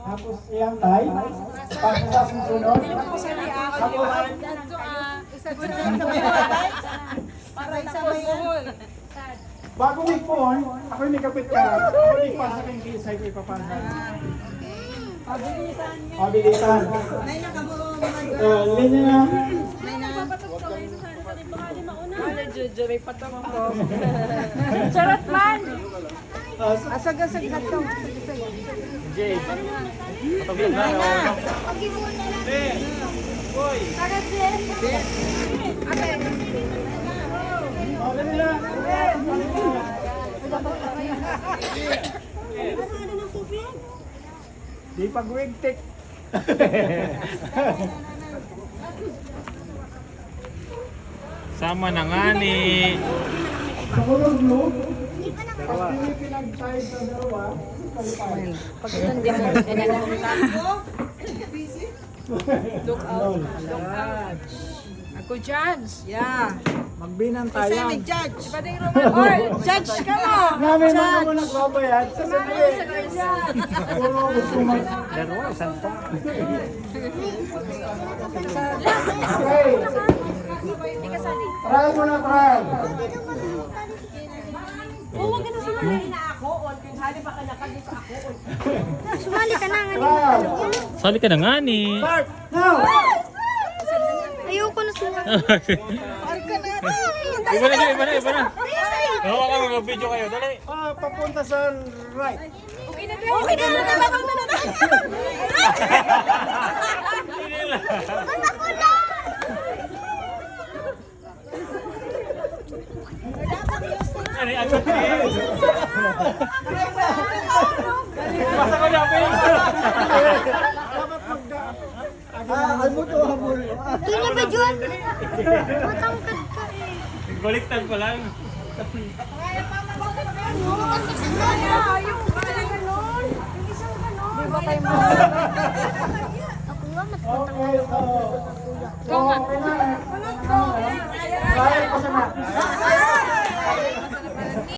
Tapos iyang tay. Pasok sa susunod. Ako Para isa ba yun? bago may phone, ako may kapit ka. Ako may pasa kang kisay ko ipapansan. Pabilisan. May nakabuo mga Ganyan na. Charot man! asag-asag ka to. Jay. Boy. Oh, dali na. Di pag-wigtik. Sama na nga ni. Nakulog no? Pag hindi pinag-tie sa dalawa, kalipay. Pag hindi mo, Look out. ako judge. Yeah. Magbinang tayo. Isa may judge. Pwedeng Roman. Judge ka mo. Namin na naman nagbabayad. Sasabihin. Puro gusto mag... Dalawa, isang pa. Okay. Try mo na, try. Huwag ka na sumali na ako. Kung hali pa ka nakagisa ako. Sumali ka na nga. Try. Sali ka na nga ni. Start. Now. Ayoko na sumali. Iba na, iba na, iba na. Hawa ka, mag-video kayo. Dali. Papunta sa right. Okay na ba? Ano, agad din. Basta ko na, pero. Dapat magdaan. Albuto, habol. Kini ba, Juan? Matangkad ka eh. Baliktad pa lang. Ako nga, Okay, so... Okay na. Try ko sana.